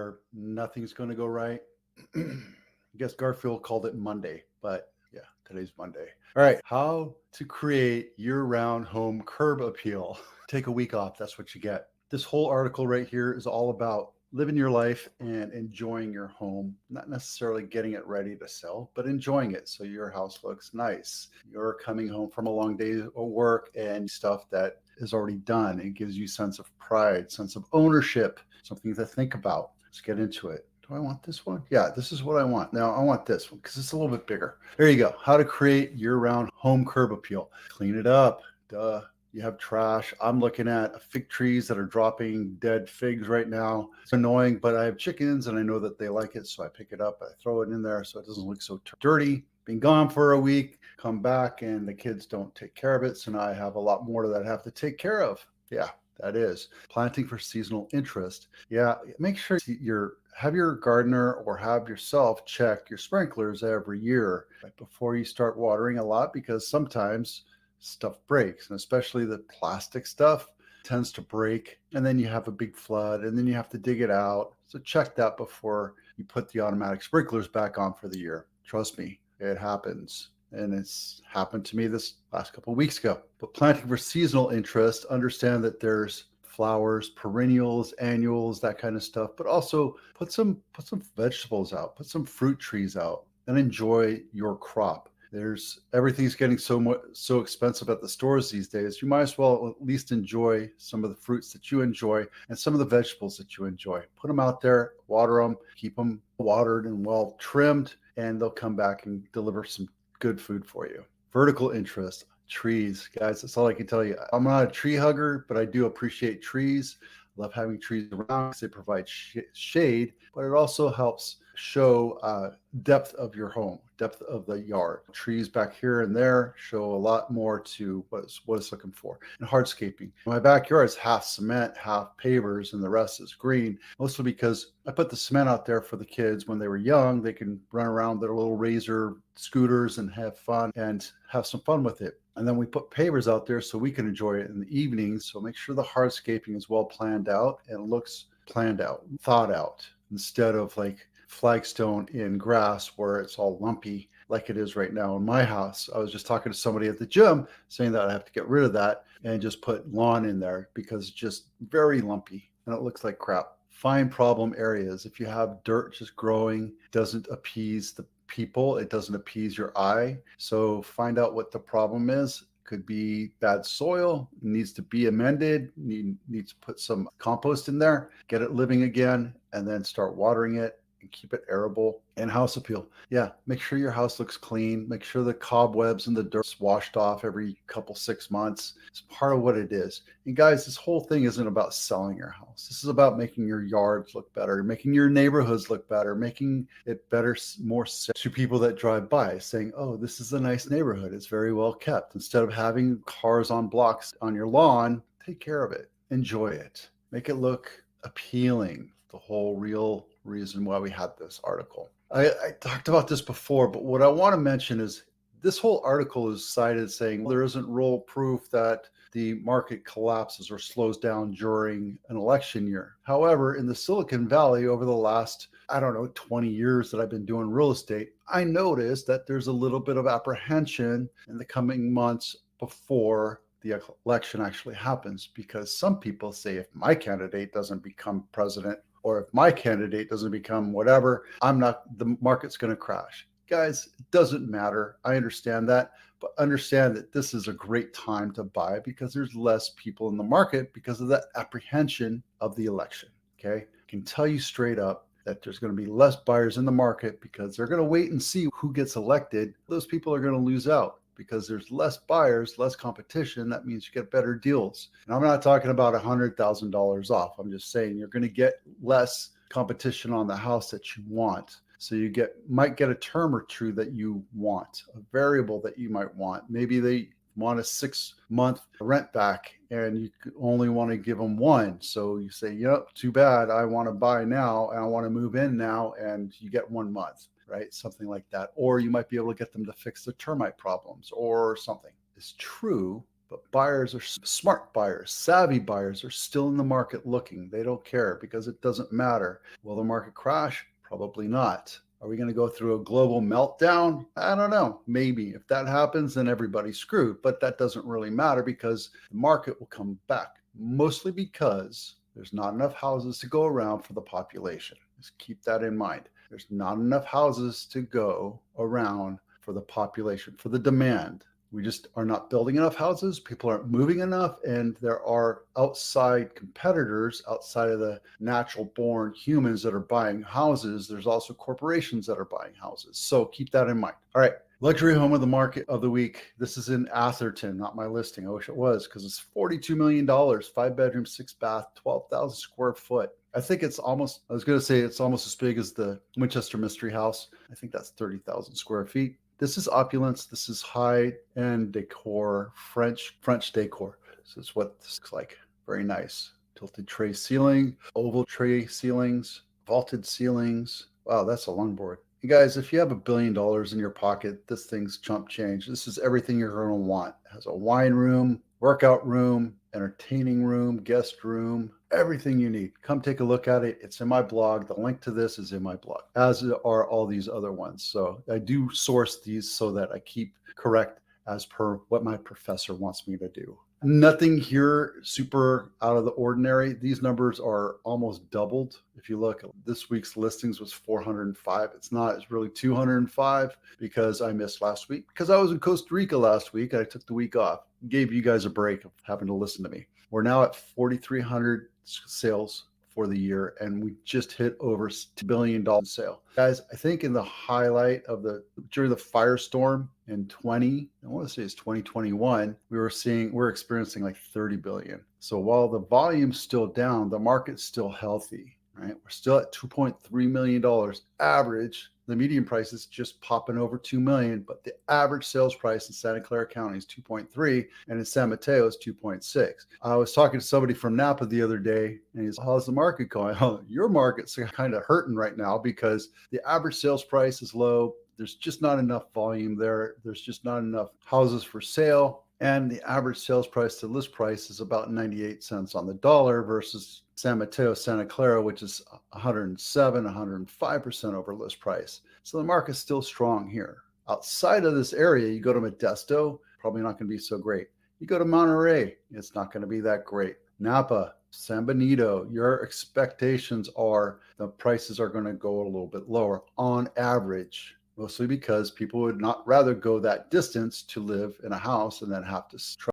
where nothing's going to go right. I guess Garfield called it Monday, but yeah, today's Monday. All right, how to create year-round home curb appeal. Take a week off, that's what you get. This whole article right here is all about living your life and enjoying your home, not necessarily getting it ready to sell, but enjoying it so your house looks nice. You're coming home from a long day of work and stuff that is already done. It gives you a sense of pride, sense of ownership, something to think about. Let's get into it. Do I want this one? Yeah, this is what I want. Now I want this one because it's a little bit bigger. There you go. How to create year-round home curb appeal. Clean it up. Duh. You have trash. I'm looking at fig trees that are dropping dead figs right now. It's annoying, but I have chickens and I know that they like it. So I pick it up, I throw it in there so it doesn't look so dirty. Been gone for a week, come back and the kids don't take care of it. So now I have a lot more that I have to take care of. Yeah, that is planting for seasonal interest. Yeah, make sure have your gardener or have yourself check your sprinklers every year right before you start watering a lot, because sometimes stuff breaks, and especially the plastic stuff tends to break, and then you have a big flood and then you have to dig it out. So check that before you put the automatic sprinklers back on for the year. Trust me, it happens, and it's happened to me this last couple of weeks ago. But planting for seasonal interest, understand that there's flowers, perennials, annuals, that kind of stuff, but also put some vegetables out, put some fruit trees out, and enjoy your crop. Everything's getting so expensive at the stores these days. You might as well at least enjoy some of the fruits that you enjoy and some of the vegetables that you enjoy. Put them out there, water them, keep them watered and well trimmed, and they'll come back and deliver some good food for you. Vertical interest, trees, guys, that's all I can tell you. I'm not a tree hugger, but I do appreciate trees. I love having trees around because they provide shade, but it also helps show depth of your home, depth of the yard. Trees back here and there show a lot more to what it's looking for. And hardscaping. My backyard is half cement, half pavers, and the rest is green, mostly because I put the cement out there for the kids when they were young. They can run around their little razor scooters and have fun with it. And then we put pavers out there so we can enjoy it in the evenings. So make sure the hardscaping is well planned out and looks planned out, thought out, instead of like flagstone in grass where it's all lumpy like it is right now in my house. I was just talking to somebody at the gym saying that I have to get rid of that and just put lawn in there because it's just very lumpy and it looks like crap. Find problem areas. If you have dirt just growing, doesn't appease the people, it doesn't appease your eye. So find out what the problem is. Could be bad soil, needs to be amended, needs to put some compost in there, get it living again, and then start watering it and keep it arable. And house appeal. Yeah, make sure your house looks clean. Make sure the cobwebs and the dirt's washed off every 6 months. It's part of what it is. And guys, this whole thing isn't about selling your house. This is about making your yards look better, making your neighborhoods look better, making it better, more to people that drive by, saying, oh, this is a nice neighborhood. It's very well kept. Instead of having cars on blocks on your lawn, take care of it. Enjoy it. Make it look appealing. The whole real reason why we had this article. I talked about this before, but what I want to mention is this whole article is cited saying there isn't real proof that the market collapses or slows down during an election year. However, in the Silicon Valley over the last, 20 years that I've been doing real estate, I noticed that there's a little bit of apprehension in the coming months before the election actually happens, because some people say if my candidate doesn't become president, or if my candidate doesn't become whatever, the market's going to crash. Guys, it doesn't matter. I understand that, but understand that this is a great time to buy because there's less people in the market because of that apprehension of the election. Okay. I can tell you straight up that there's going to be less buyers in the market because they're going to wait and see who gets elected. Those people are going to lose out because there's less buyers, less competition. That means you get better deals. And I'm not talking about $100,000 off. I'm just saying you're going to get less competition on the house that you want. So you might get a term or two that you want, a variable that you might want. Maybe they want a 6-month rent back and you only want to give them one. So you say, too bad. I want to buy now and I want to move in now, and you get 1 month. Right? Something like that. Or you might be able to get them to fix the termite problems or something. It's true But buyers are smart buyers, savvy buyers are still in the market looking. They don't care because it doesn't matter. Will the market crash? Probably not. Are we going to go through a global meltdown? I don't know. Maybe. If that happens, then everybody's screwed. But that doesn't really matter because the market will come back, mostly because there's not enough houses to go around for the population. Just keep that in mind. There's not enough houses to go around for the population, for the demand. We just are not building enough houses. People aren't moving enough. And there are outside competitors outside of the natural born humans that are buying houses. There's also corporations that are buying houses. So keep that in mind. All right. Luxury home of the market of the week. This is in Atherton, not my listing. I wish it was because it's $42 million, 5-bedroom, 6-bath, 12,000 square foot. I think it's almost, I was going to say it's almost as big as the Winchester Mystery House. I think that's 30,000 square feet. This is opulence. This is high-end decor, French decor. This is what this looks like. Very nice. Tilted tray ceiling, oval tray ceilings, vaulted ceilings. Wow, that's a longboard. You guys, if you have $1 billion in your pocket, this thing's chump change. This is everything you're going to want. It has a wine room, workout room, entertaining room, guest room, everything you need. Come take a look at it. It's in my blog. The link to this is in my blog, as are all these other ones. So I do source these so that I keep correct as per what my professor wants me to do. Nothing here super out of the ordinary. These numbers are almost doubled. If you look, this week's listings was 405. It's not, it's really 205 because I missed last week. Because I was in Costa Rica last week. I took the week off. Gave you guys a break of having to listen to me. We're now at 4,300 sales for the year, and we just hit over $2 billion sale. Guys, I think in the highlight of during the firestorm in I want to say it's 2021, we're experiencing like 30 billion. So while the volume's still down, the market's still healthy, right? We're still at $2.3 million average. The median price is just popping over 2 million, but the average sales price in Santa Clara County is 2.3, and in San Mateo is 2.6. I was talking to somebody from Napa the other day, and he's, how's the market going? Oh, your market's kind of hurting right now because the average sales price is low. There's just not enough volume there. There's just not enough houses for sale. And the average sales price to list price is about 98 cents on the dollar versus San Mateo, Santa Clara, which is 107, 105% over list price. So the market's still strong here. Outside of this area, you go to Modesto, probably not going to be so great. You go to Monterey, it's not going to be that great. Napa, San Benito, your expectations are the prices are going to go a little bit lower on average. Mostly because people would not rather go that distance to live in a house and then have to